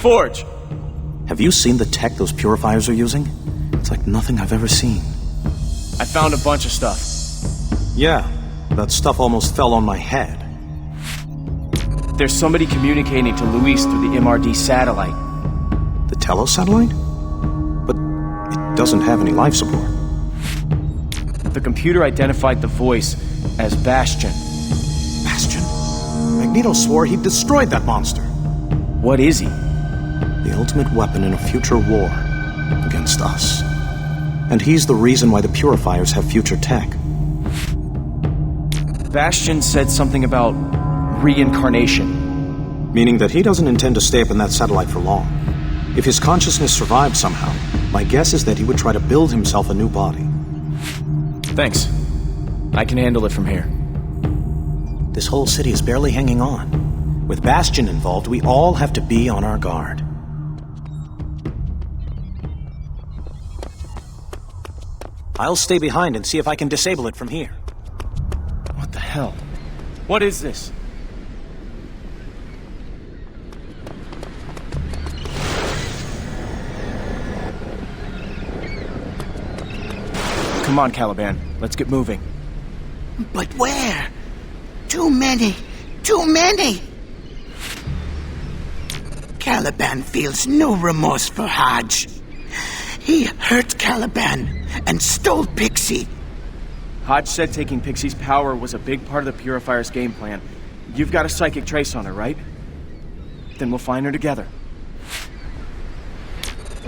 forge! Have you seen the tech those purifiers are using? It's like nothing I've ever seen. I found a bunch of stuff. Yeah, that stuff almost fell on my head. There's somebody communicating to Luis through the MRD satellite. The Telos satellite? But it doesn't have any life support. The computer identified the voice as Bastion. Bastion? Magneto swore he destroyed that monster. What is he? The ultimate weapon in a future war against us. And he's the reason why the purifiers have future tech. Bastion said something about reincarnation. Meaning that he doesn't intend to stay up in that satellite for long. If his consciousness survived somehow, my guess is that he would try to build himself a new body. Thanks. I can handle it from here. This whole city is barely hanging on. With Bastion involved, we all have to be on our guard. I'll stay behind and see if I can disable it from here. What the hell? What is this? Come on, Caliban. Let's get moving. But where? Too many! Too many! Caliban feels no remorse for Hodge. He hurt Caliban and stole Pixie. Hodge said taking Pixie's power was a big part of the Purifier's game plan. You've got a psychic trace on her, right? Then we'll find her together.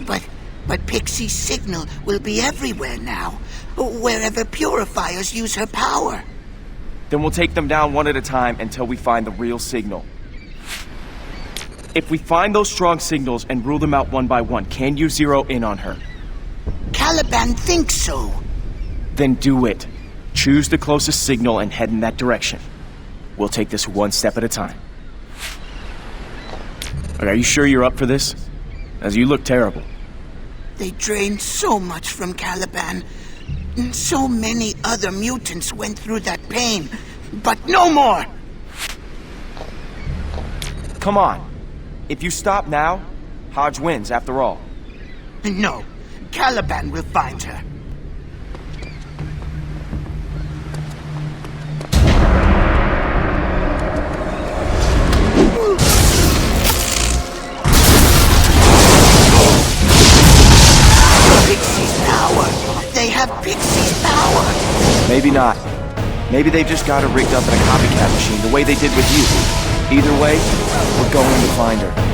But Pixie's signal will be everywhere now, wherever Purifiers use her power. Then we'll take them down one at a time until we find the real signal. If we find those strong signals and rule them out one by one, can you zero in on her? Caliban thinks so. Then do it. Choose the closest signal and head in that direction. We'll take this one step at a time. Are you sure you're up for this? As you look terrible. They drained so much from Caliban. So many other mutants went through that pain. But no more! Come on. If you stop now, Hodge wins after all. No. Caliban will find her. Pixie's power! They have Pixie's power! Maybe not. Maybe they've just got her rigged up in a copycat machine, the way they did with you. Either way, we're going to find her.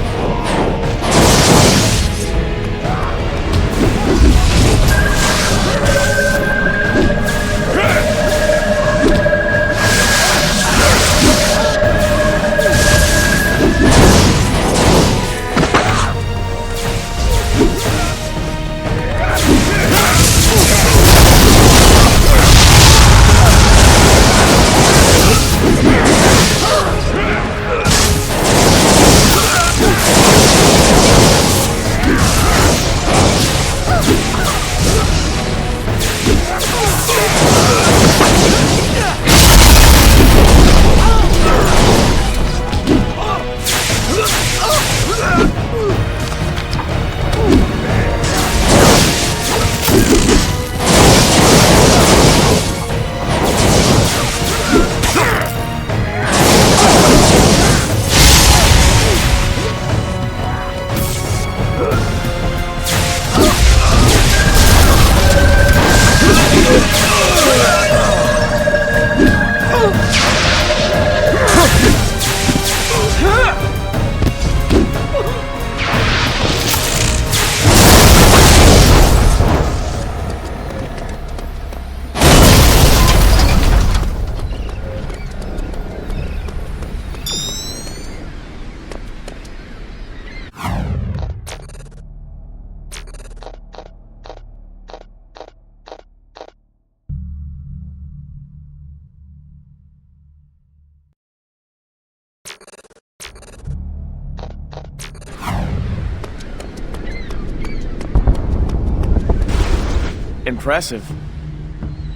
Impressive.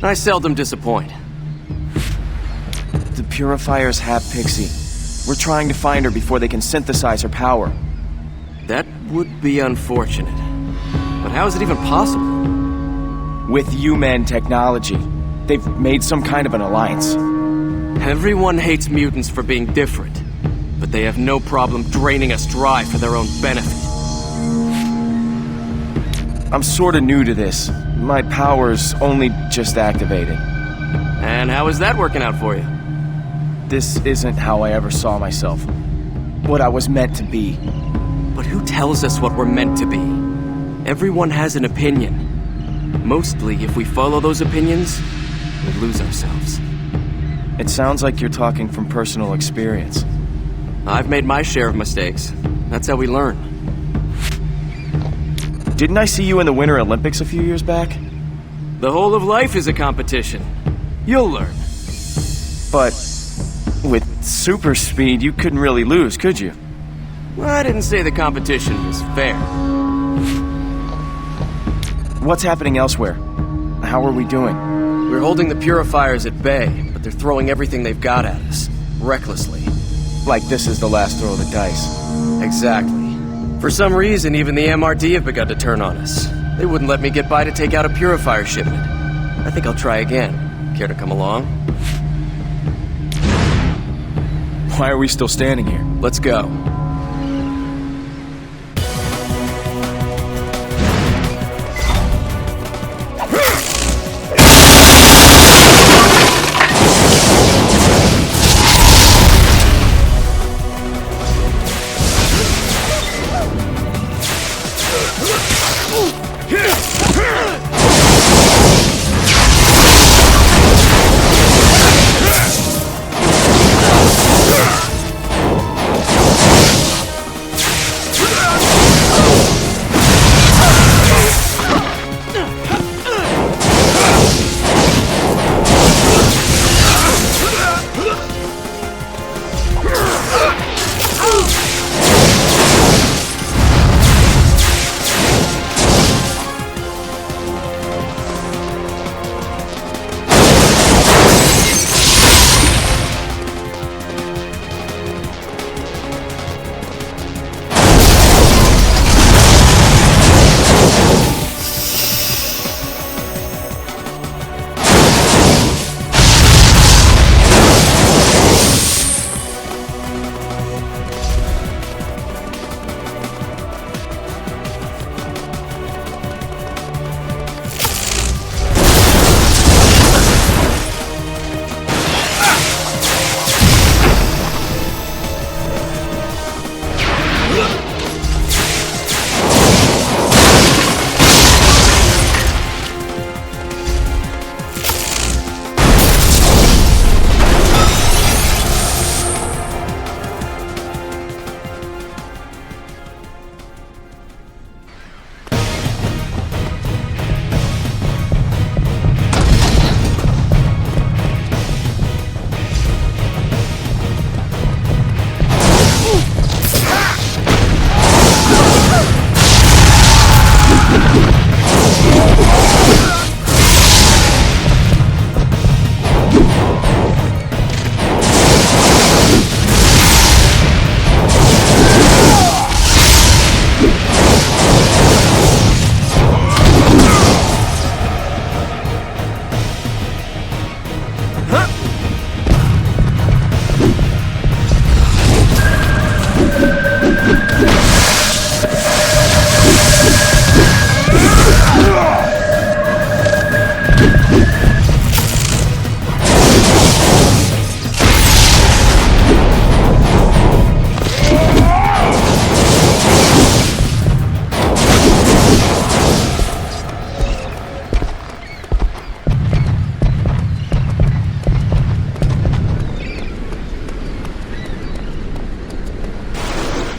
I seldom disappoint. The Purifiers have Pixie. We're trying to find her before they can synthesize her power. That would be unfortunate. But how is it even possible? With human technology, they've made some kind of an alliance. Everyone hates mutants for being different, but they have no problem draining us dry for their own benefit. I'm sorta new to this. My powers only just activated. And how is that working out for you? This isn't how I ever saw myself. What I was meant to be. But who tells us what we're meant to be? Everyone has an opinion. Mostly, if we follow those opinions, we lose ourselves. It sounds like you're talking from personal experience. I've made my share of mistakes. That's how we learn. Didn't I see you in the Winter Olympics a few years back? The whole of life is a competition. You'll learn. But with super speed, you couldn't really lose, could you? Well, I didn't say the competition was fair. What's happening elsewhere? How are we doing? We're holding the purifiers at bay, but they're throwing everything they've got at us, recklessly. Like this is the last throw of the dice. Exactly. For some reason, even the MRD have begun to turn on us. They wouldn't let me get by to take out a purifier shipment. I think I'll try again. Care to come along? Why are we still standing here? Let's go.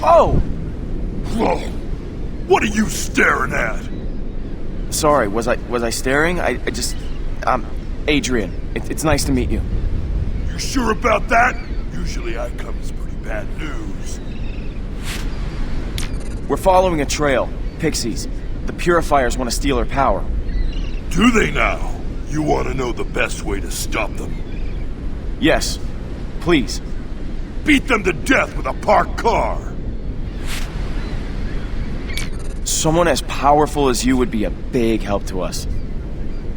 Oh! Whoa! What are you staring at? Sorry, was I staring? I just... Adrian. It's nice to meet you. You sure about that? Usually I come as pretty bad news. We're following a trail. Pixies. The Purifiers want to steal her power. Do they now? You want to know the best way to stop them? Yes. Please. Beat them to death with a parked car! Someone as powerful as you would be a big help to us.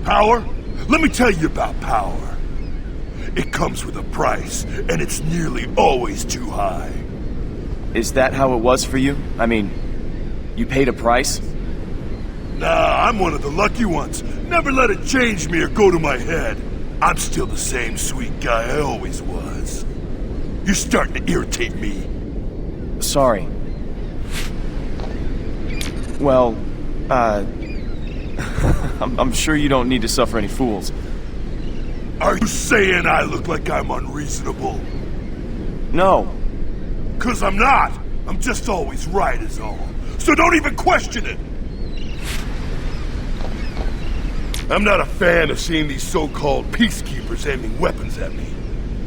Power? Let me tell you about power. It comes with a price, and it's nearly always too high. Is that how it was for you? I mean, you paid a price? Nah, I'm one of the lucky ones. Never let it change me or go to my head. I'm still the same sweet guy I always was. You're starting to irritate me. Sorry. Well, I'm sure you don't need to suffer any fools. Are you saying I look like I'm unreasonable? No. 'Cause I'm not. I'm just always right is all. So don't even question it. I'm not a fan of seeing these so-called peacekeepers aiming weapons at me.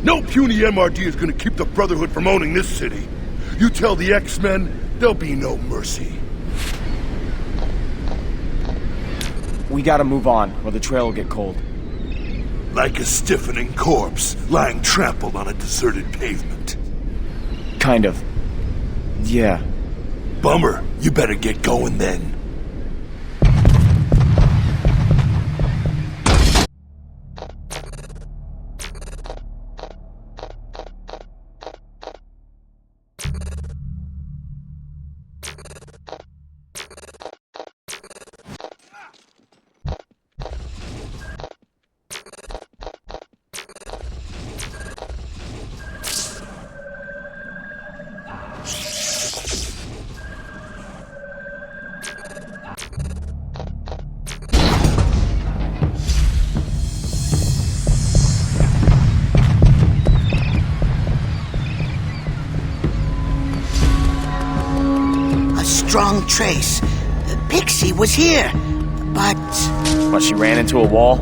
No puny MRD is gonna keep the Brotherhood from owning this city. You tell the X-Men, there'll be no mercy. We gotta move on, or the trail will get cold. Like a stiffening corpse lying trampled on a deserted pavement. Kind of. Yeah. Bummer. You better get going then. Strong trace. Pixie was here, but... What, she ran into a wall?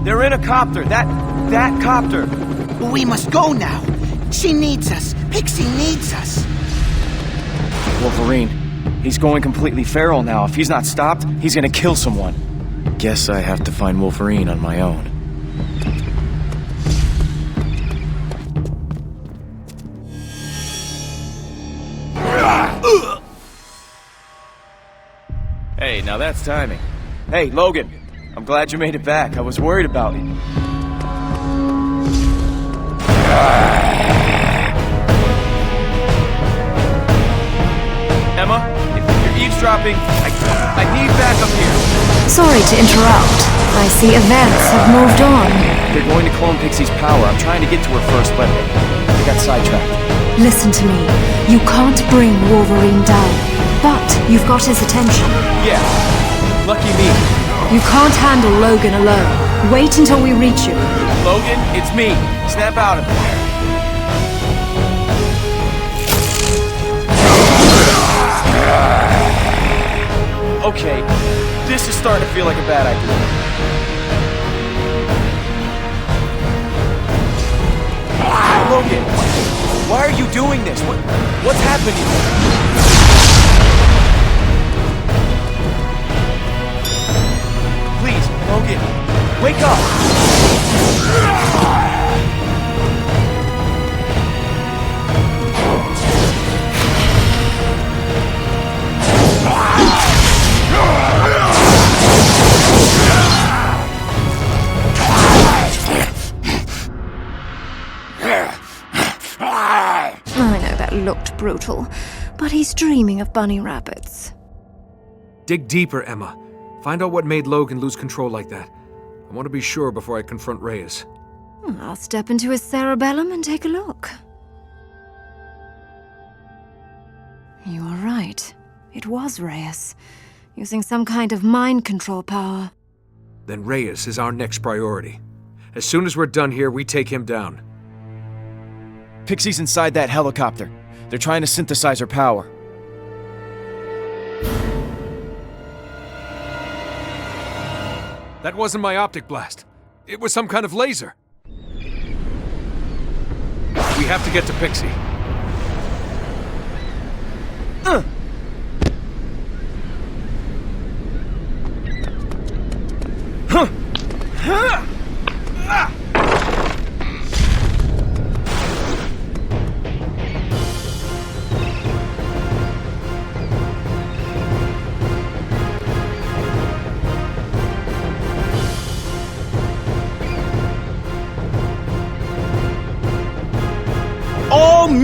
They're in a copter. That copter. We must go now. She needs us. Pixie needs us. Wolverine. He's going completely feral now. If he's not stopped, he's gonna kill someone. Guess I have to find Wolverine on my own. Hey, now that's timing. Hey, Logan. I'm glad you made it back. I was worried about you. Emma, if you're eavesdropping, I need backup here. Sorry to interrupt. I see events have moved on. They're going to clone Pixie's power. I'm trying to get to her first, but they got sidetracked. Listen to me. You can't bring Wolverine down, but you've got his attention. Yeah, lucky me. You can't handle Logan alone. Wait until we reach you. Logan, it's me. Snap out of there. Okay, this is starting to feel like a bad idea. Logan, why are you doing this? What's happening? Please, Logan, wake up! I know that looked brutal, but he's dreaming of bunny rabbits. Dig deeper, Emma. Find out what made Logan lose control like that. I want to be sure before I confront Reyes. I'll step into his cerebellum and take a look. You are right. It was Reyes, using some kind of mind control power. Then Reyes is our next priority. As soon as we're done here, we take him down. Pixie's inside that helicopter. They're trying to synthesize her power. That wasn't my optic blast. It was some kind of laser. We have to get to Pixie.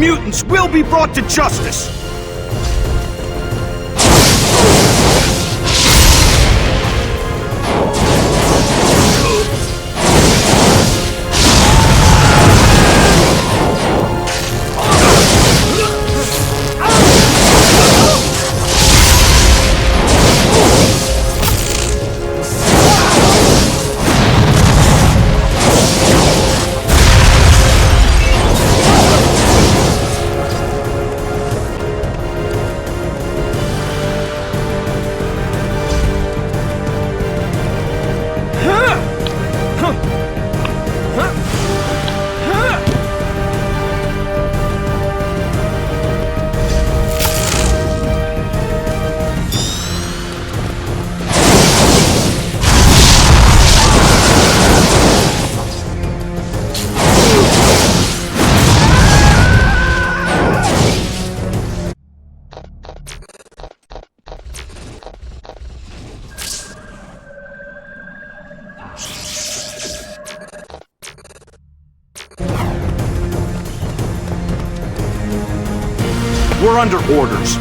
mutants will be brought to justice! We're under orders.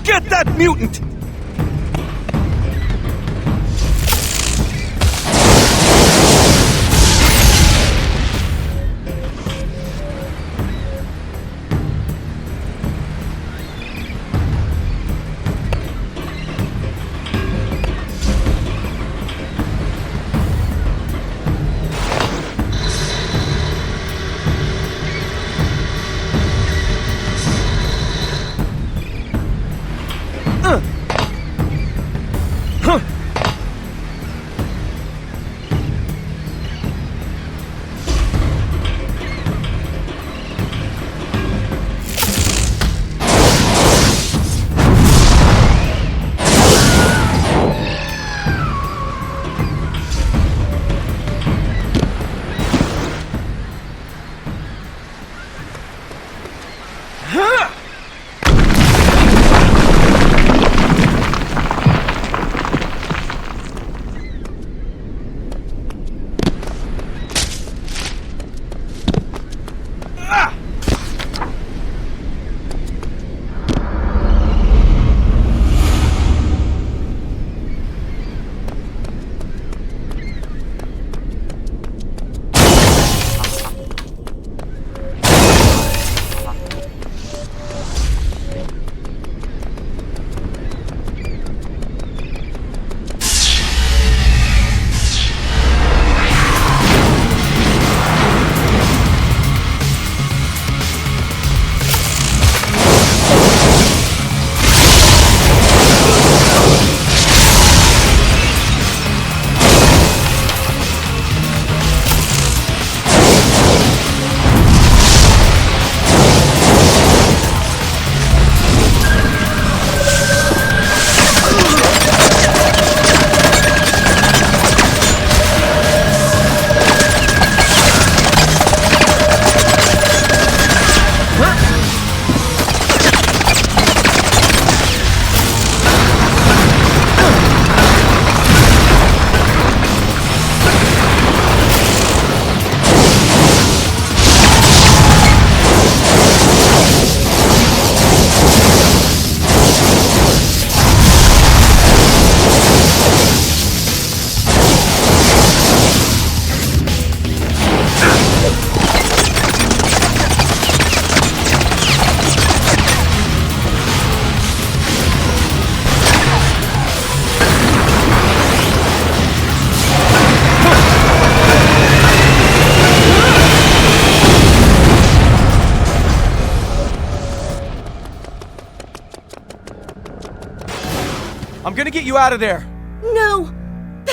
Get that mutant! gonna get you out of there. No!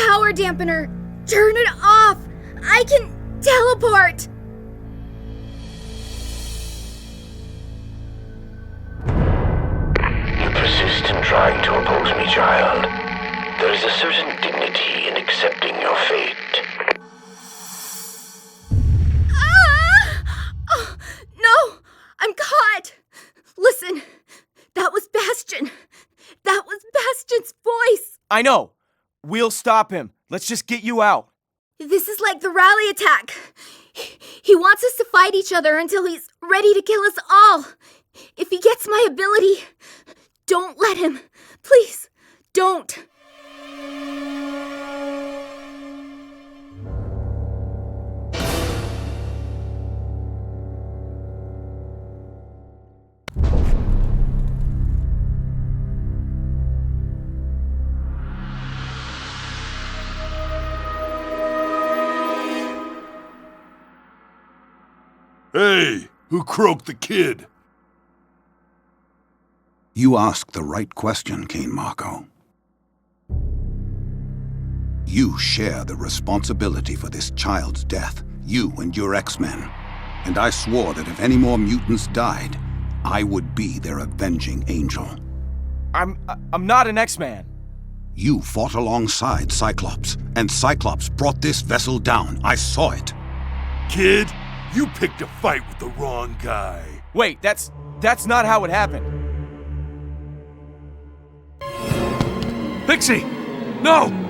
Power dampener! Turn it off! I can teleport! You persist in trying to oppose me, child. There is a certain dignity in accepting your fate. Oh, no! I'm caught! Listen, that was Bastion. That was Bastion's voice. I know. We'll stop him. Let's just get you out. This is like the rally attack. He wants us to fight each other until he's ready to kill us all. If he gets my ability, don't let him. Please, don't. Hey, who croaked the kid? You asked the right question, Kane Marco. You share the responsibility for this child's death, you and your X-Men. And I swore that if any more mutants died, I would be their avenging angel. I'm not an X-Man. You fought alongside Cyclops, and Cyclops brought this vessel down. I saw it. Kid, you picked a fight with the wrong guy. Wait, that's not how it happened. Pixie! No!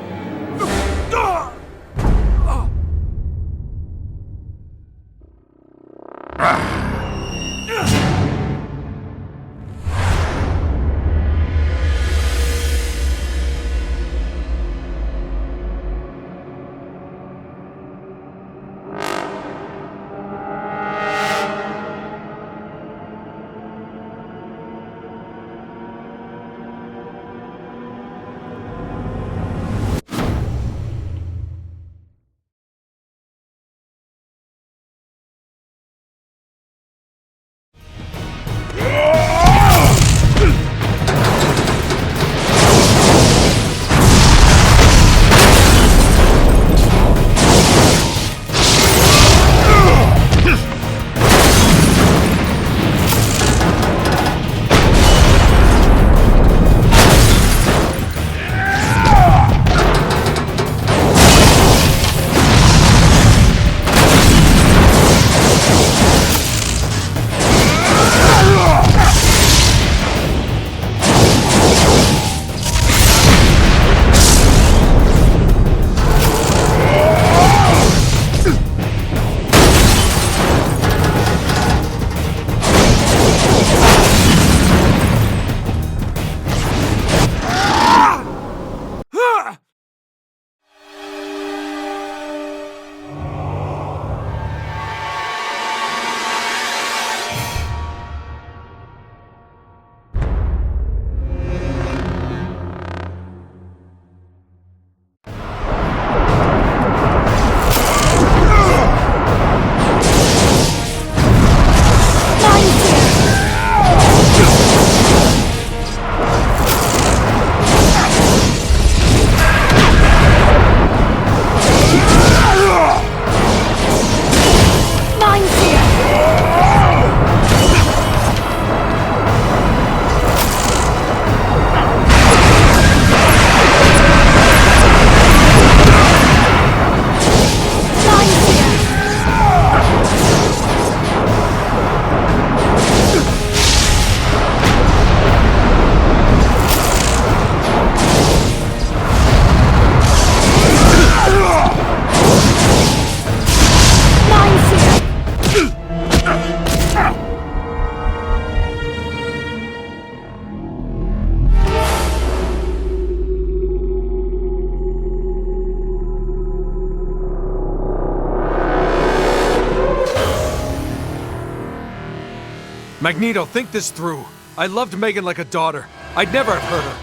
Magneto, think this through. I loved Megan like a daughter. I'd never have hurt her.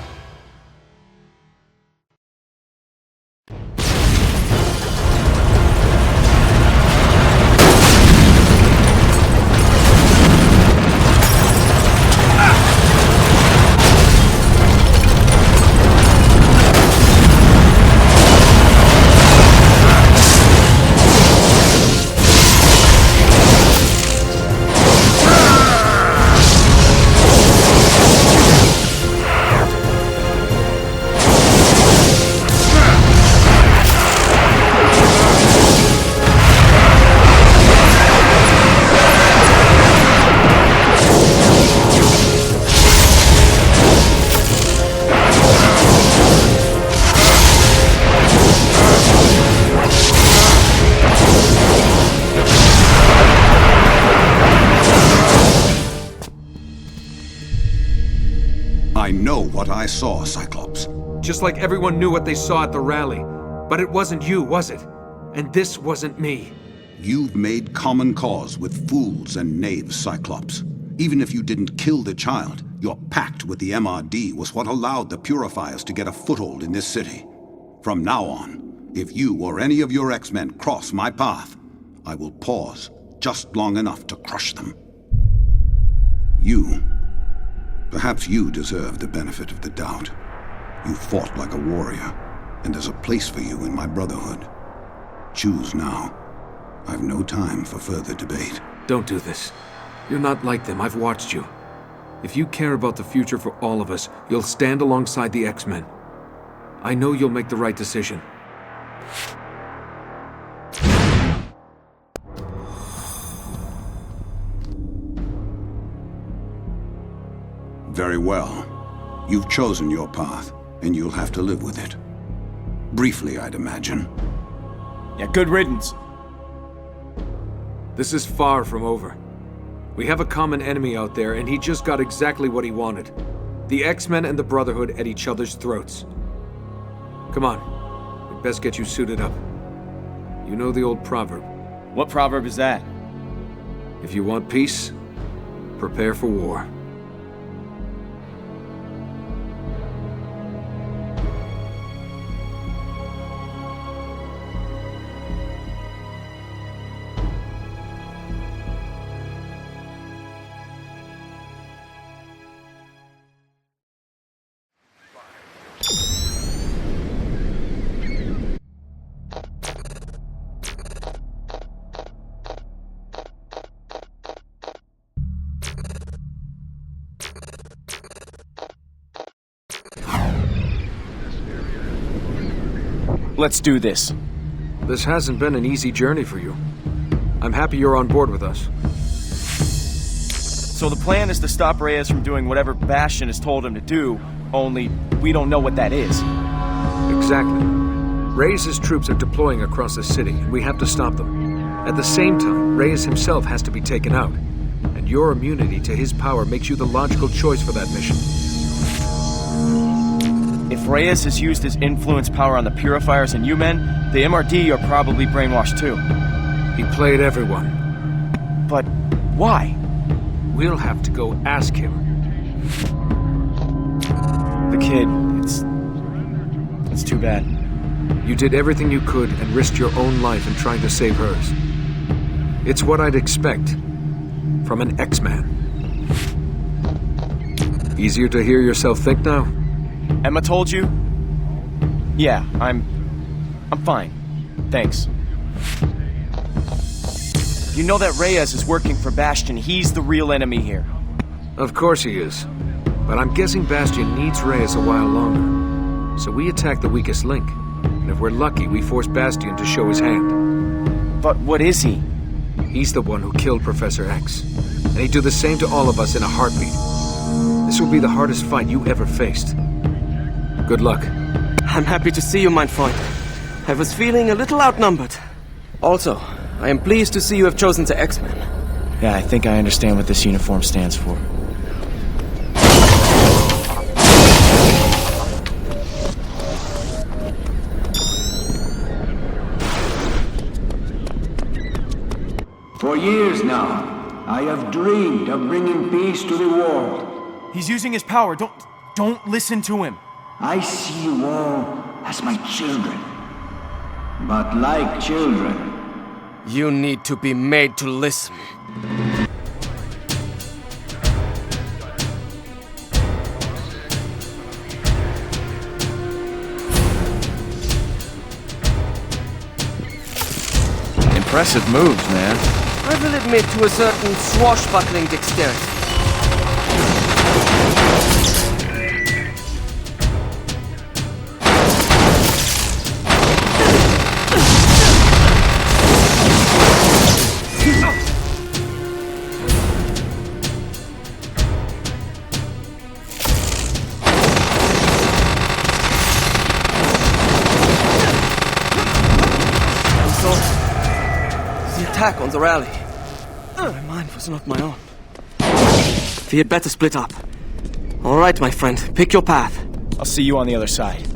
I know what I saw, Cyclops. Just like everyone knew what they saw at the rally. But it wasn't you, was it? And this wasn't me. You've made common cause with fools and knaves, Cyclops. Even if you didn't kill the child, your pact with the MRD was what allowed the Purifiers to get a foothold in this city. From now on, if you or any of your X-Men cross my path, I will pause just long enough to crush them. Perhaps you deserve the benefit of the doubt. You fought like a warrior, and there's a place for you in my Brotherhood. Choose now. I've no time for further debate. Don't do this. You're not like them, I've watched you. If you care about the future for all of us, you'll stand alongside the X-Men. I know you'll make the right decision. Very well. You've chosen your path, and you'll have to live with it. Briefly, I'd imagine. Yeah, good riddance. This is far from over. We have a common enemy out there, and he just got exactly what he wanted. The X-Men and the Brotherhood at each other's throats. Come on. We'd best get you suited up. You know the old proverb. What proverb is that? If you want peace, prepare for war. Let's do this. This hasn't been an easy journey for you. I'm happy you're on board with us. So the plan is to stop Reyes from doing whatever Bastion has told him to do, only we don't know what that is. Exactly. Reyes' troops are deploying across the city, and we have to stop them. At the same time, Reyes himself has to be taken out, and your immunity to his power makes you the logical choice for that mission. If Reyes has used his influence power on the Purifiers and you men, the MRD are probably brainwashed too. He played everyone. But why? We'll have to go ask him. The kid, it's too bad. You did everything you could and risked your own life in trying to save hers. It's what I'd expect from an X-Man. Easier to hear yourself think now? Emma told you? Yeah, I'm fine. Thanks. You know that Reyes is working for Bastion. He's the real enemy here. Of course he is. But I'm guessing Bastion needs Reyes a while longer. So we attack the weakest link. And if we're lucky, we force Bastion to show his hand. But what is he? He's the one who killed Professor X. And he'd do the same to all of us in a heartbeat. This will be the hardest fight you ever faced. Good luck. I'm happy to see you, mein Freund. I was feeling a little outnumbered. Also, I am pleased to see you have chosen the X-Men. Yeah, I think I understand what this uniform stands for. For years now, I have dreamed of bringing peace to the world. He's using his power. Don't listen to him. I see you all as my children. But like children, you need to be made to listen. Impressive moves, man. I will admit to a certain swashbuckling dexterity. Attack on the rally. My mind was not my own. We had better split up. All right, my friend. Pick your path. I'll see you on the other side.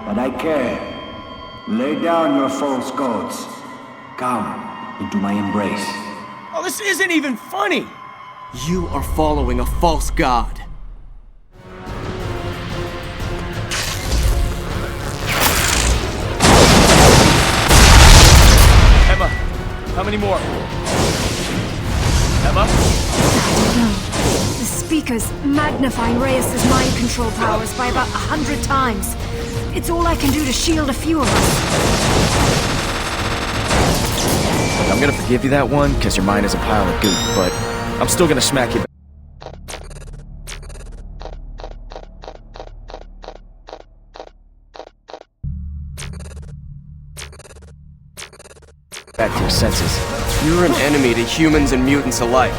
But I care. Lay down your false gods. Come into my embrace. Oh, this isn't even funny! You are following a false god. Emma, how many more? Emma? No. The speaker's magnifying Reyes' mind control powers by about 100 times. It's all I can do to shield a few of us. Look, I'm gonna forgive you that one, because your mind is a pile of goop, but I'm still gonna smack you back to your senses. You're an enemy to humans and mutants alike.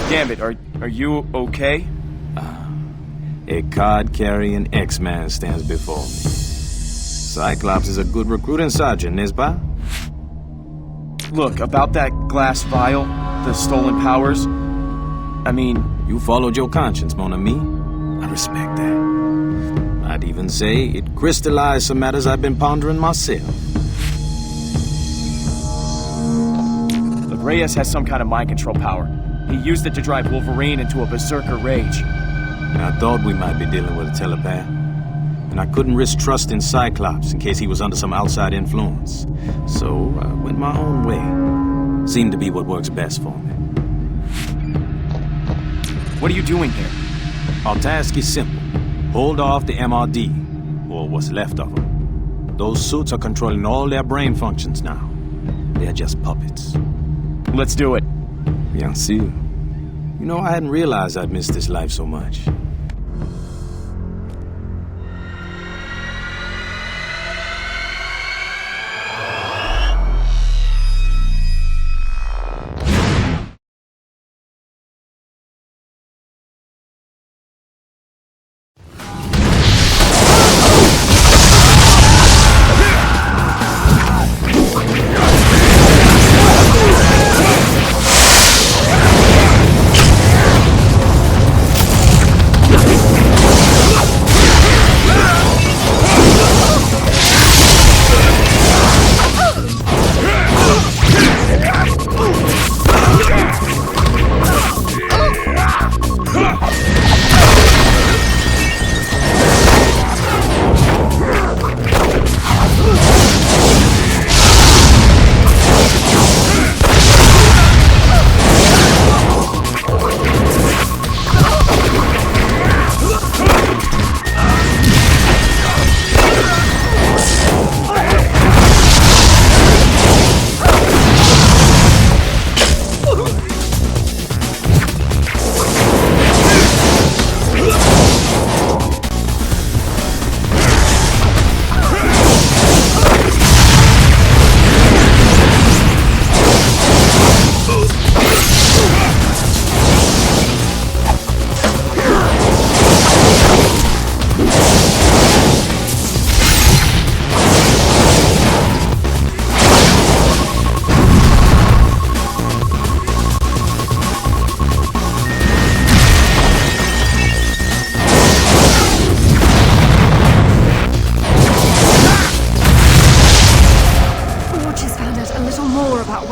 Damn it, are you okay? A card-carrying X-Man stands before me. Cyclops is a good recruiting sergeant, n'est-ce pas? Look, about that glass vial, the stolen powers, I mean... You followed your conscience, mon ami. I respect that. I'd even say it crystallized some matters I've been pondering myself. Look, Reyes has some kind of mind control power. He used it to drive Wolverine into a berserker rage. I thought we might be dealing with a telepath. And I couldn't risk trusting Cyclops in case he was under some outside influence. So I went my own way. Seemed to be what works best for me. What are you doing here? Our task is simple. Hold off the MRD, or what's left of them. Those suits are controlling all their brain functions now. They're just puppets. Let's do it. Bien sûr. You know, I hadn't realized I'd missed this life so much.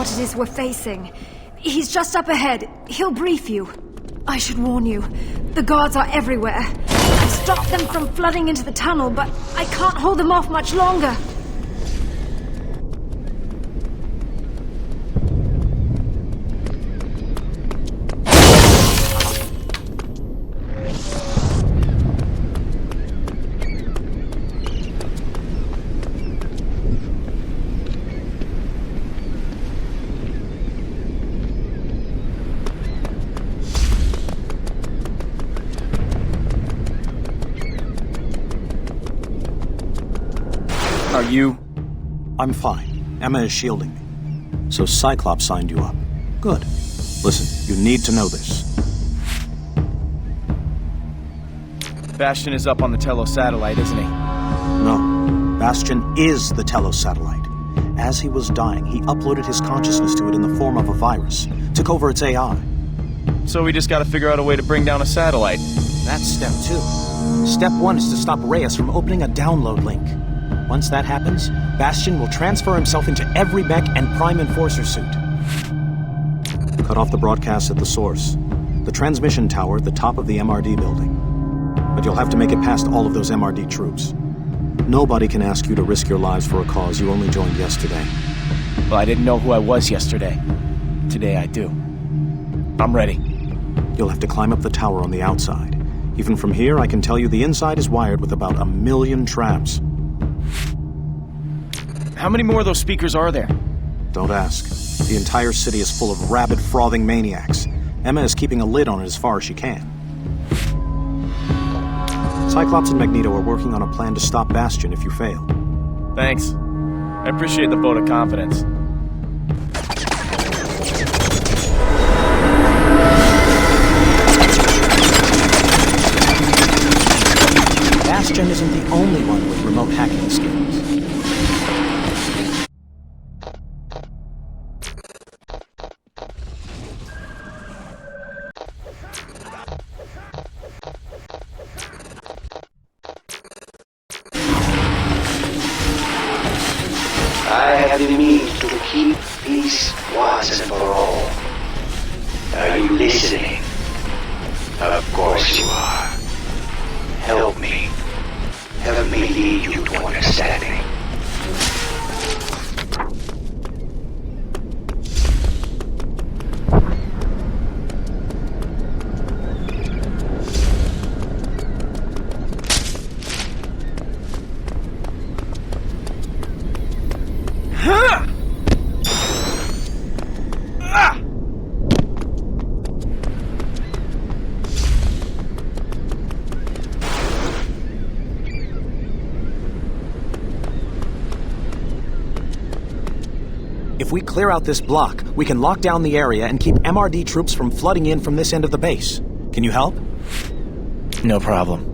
what it is we're facing. He's just up ahead. He'll brief you. I should warn you, the guards are everywhere. I've stopped them from flooding into the tunnel, but I can't hold them off much longer. Are you? I'm fine. Emma is shielding me. So Cyclops signed you up. Good. Listen, you need to know this. Bastion is up on the Telos satellite, isn't he? No. Bastion is the Telos satellite. As he was dying, he uploaded his consciousness to it in the form of a virus. Took over its AI. So we just gotta figure out a way to bring down a satellite. That's step 2. Step 1 is to stop Reyes from opening a download link. Once that happens, Bastion will transfer himself into every mech and Prime Enforcer suit. Cut off the broadcast at the source. The transmission tower at the top of the MRD building. But you'll have to make it past all of those MRD troops. Nobody can ask you to risk your lives for a cause you only joined yesterday. Well, I didn't know who I was yesterday. Today I do. I'm ready. You'll have to climb up the tower on the outside. Even from here, I can tell you the inside is wired with about 1 million traps. How many more of those speakers are there? Don't ask. The entire city is full of rabid, frothing maniacs. Emma is keeping a lid on it as far as she can. Cyclops and Magneto are working on a plan to stop Bastion if you fail. Thanks. I appreciate the vote of confidence. Bastion isn't the only one with remote hacking skills. I have the means to keep peace once and for all. Are you listening? Of course you are. Help me. Help me lead you to understanding. If we clear out this block, we can lock down the area and keep MRD troops from flooding in from this end of the base. Can you help? No problem.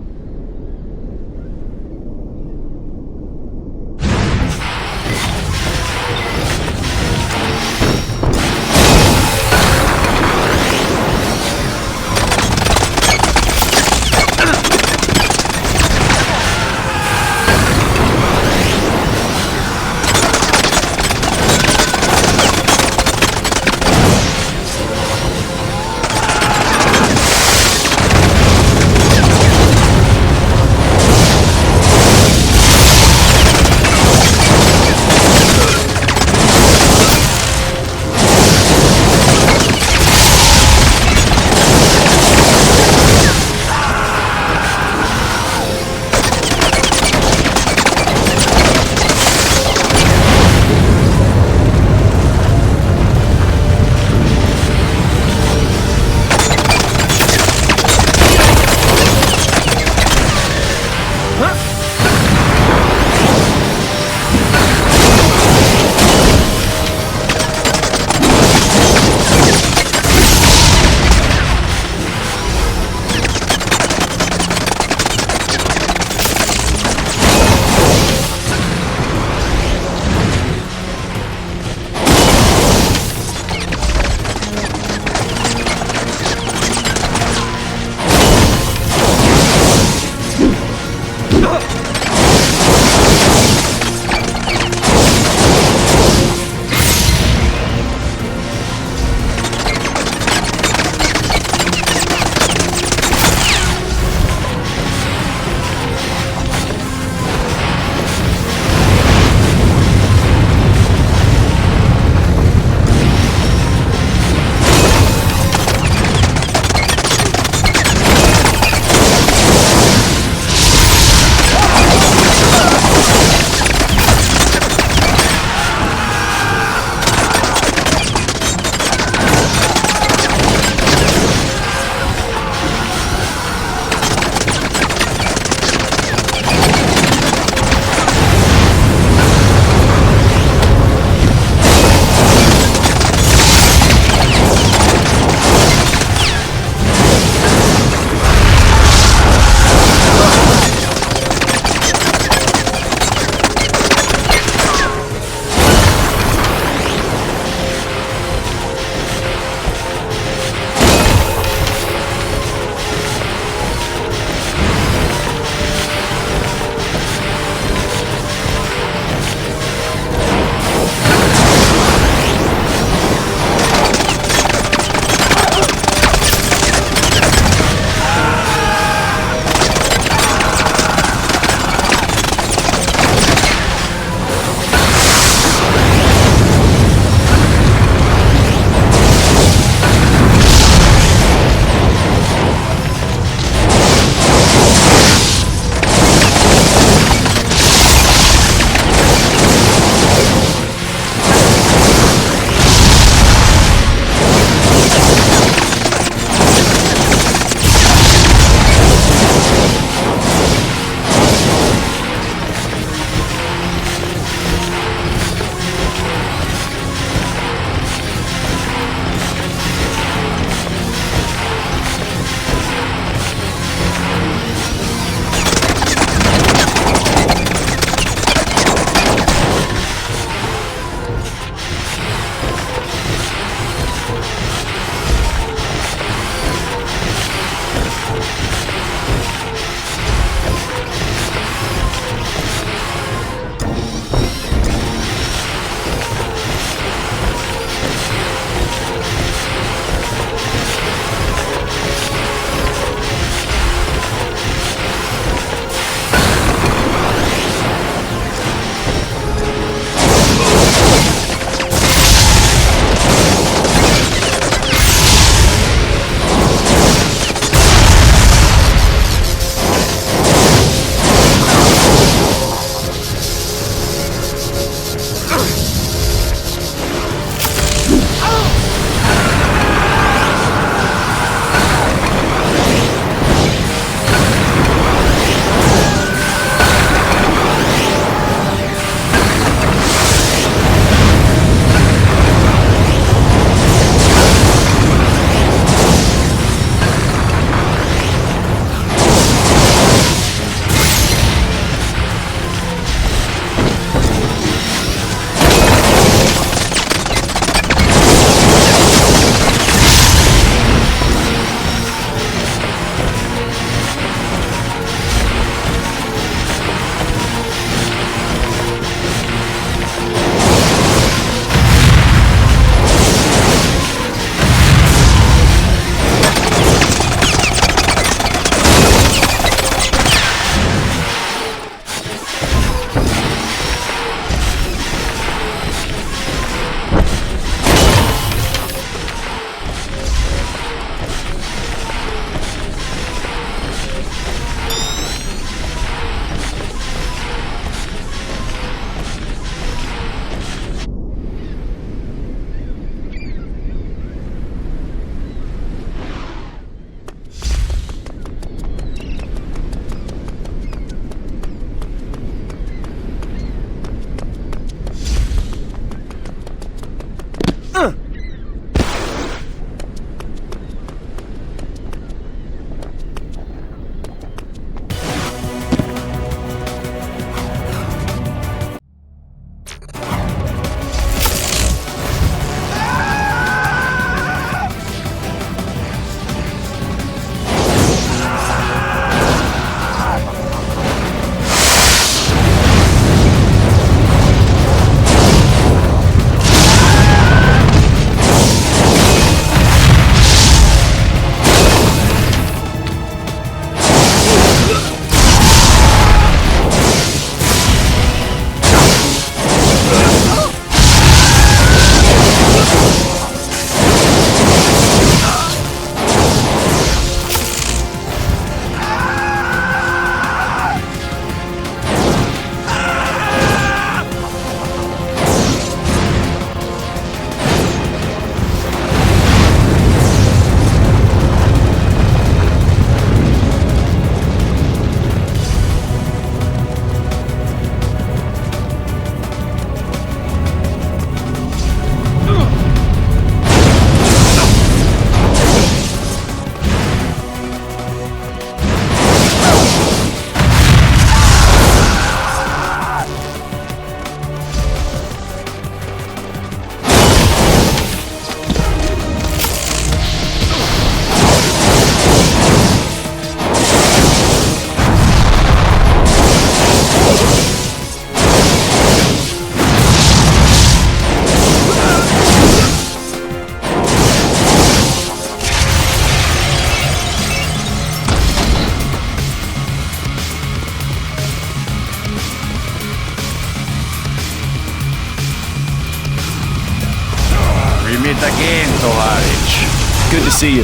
again, Tovarich. Good to see you.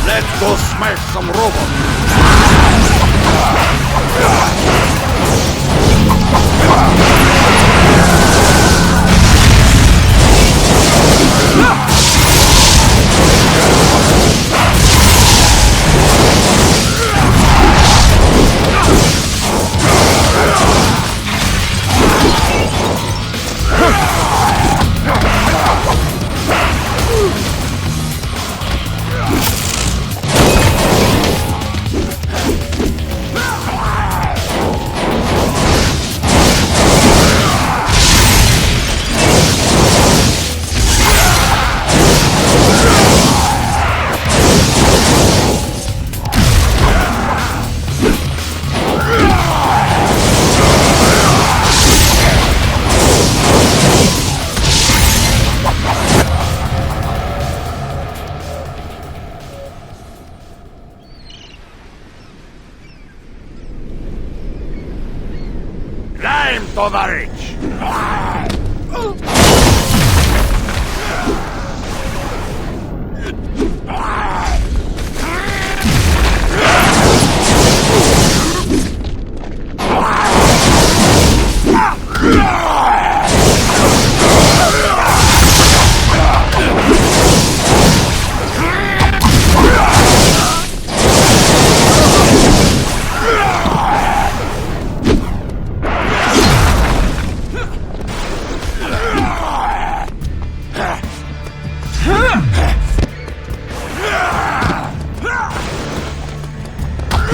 Let's go smash some robots. Climb, Tovarich!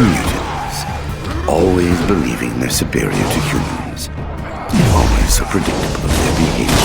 Mutants, always believing they're superior to humans, always so predictable of their behavior.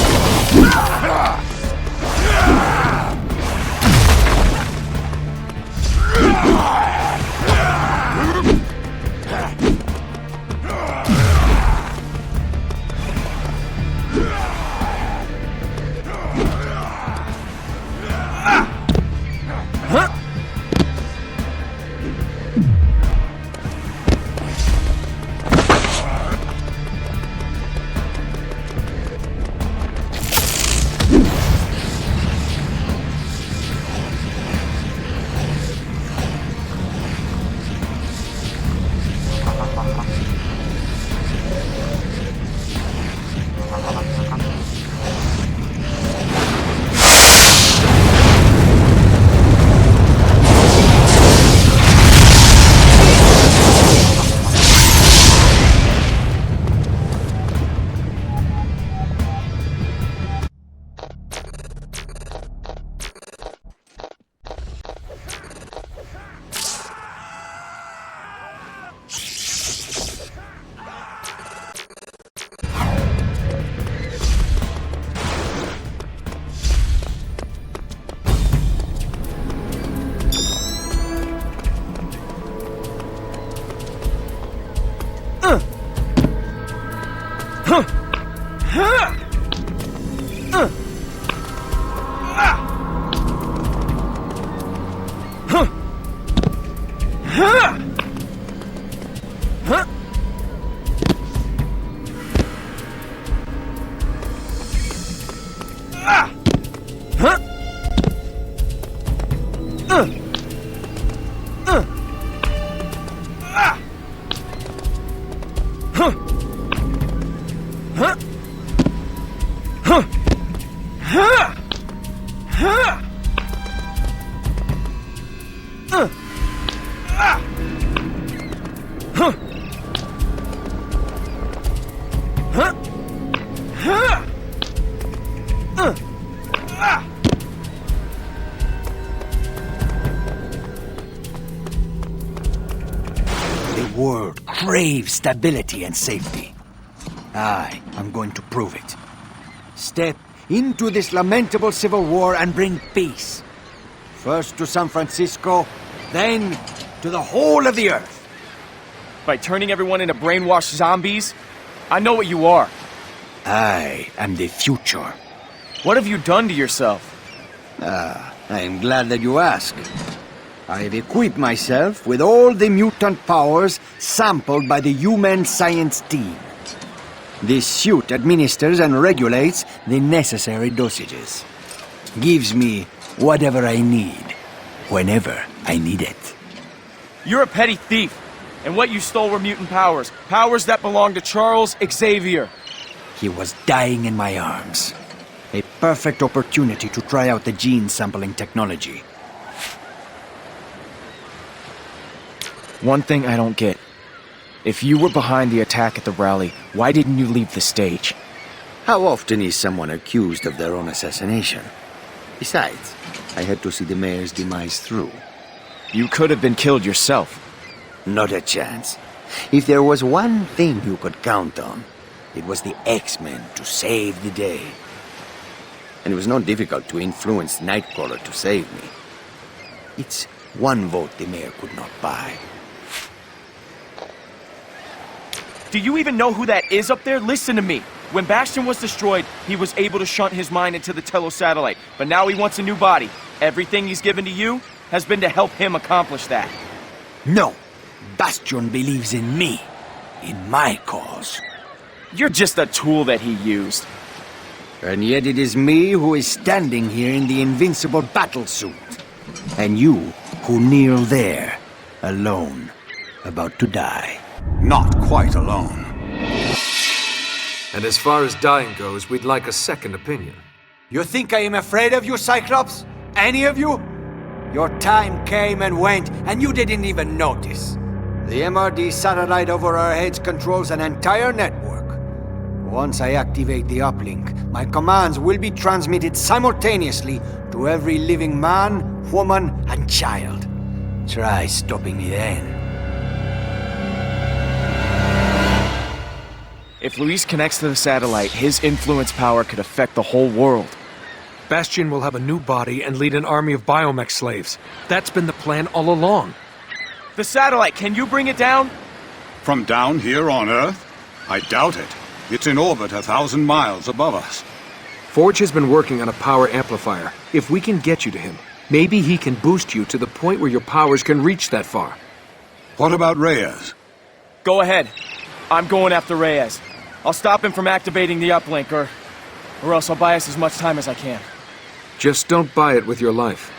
The world craves stability and safety. I am going to prove it. Step into this lamentable civil war and bring peace. First to San Francisco, then to the whole of the earth. By turning everyone into brainwashed zombies? I know what you are. I am the future. What have you done to yourself? I am glad that you ask. I have equipped myself with all the mutant powers sampled by the human science team. This suit administers and regulates the necessary dosages. gives me whatever I need, whenever I need it. You're a petty thief, and what you stole were mutant powers. Powers that belong to Charles Xavier. He was dying in my arms. A perfect opportunity to try out the gene sampling technology. One thing I don't get. If you were behind the attack at the rally, why didn't you leave the stage? How often is someone accused of their own assassination? Besides, I had to see the mayor's demise through. You could have been killed yourself. Not a chance. If there was one thing you could count on, it was the X-Men to save the day. And it was not difficult to influence Nightcrawler to save me. It's one vote the mayor could not buy. Do you even know who that is up there? Listen to me. When Bastion was destroyed, he was able to shunt his mind into the Tello satellite. But now he wants a new body. Everything he's given to you has been to help him accomplish that. No. Bastion believes in me. In my cause. You're just a tool that he used. And yet it is me who is standing here in the invincible battlesuit. And you who kneel there, alone, about to die. Not quite alone. And as far as dying goes, we'd like a second opinion. You think I am afraid of you, Cyclops? Any of you? Your time came and went, and you didn't even notice. The MRD satellite over our heads controls an entire network. Once I activate the uplink, my commands will be transmitted simultaneously to every living man, woman, and child. Try stopping me then. If Luis connects to the satellite, his influence power could affect the whole world. Bastion will have a new body and lead an army of biomech slaves. That's been the plan all along. The satellite, can you bring it down? From down here on Earth? I doubt it. It's in orbit 1,000 miles above us. Forge has been working on a power amplifier. If we can get you to him, maybe he can boost you to the point where your powers can reach that far. What about Reyes? Go ahead. I'm going after Reyes. I'll stop him from activating the uplink, or else I'll buy us as much time as I can. Just don't buy it with your life.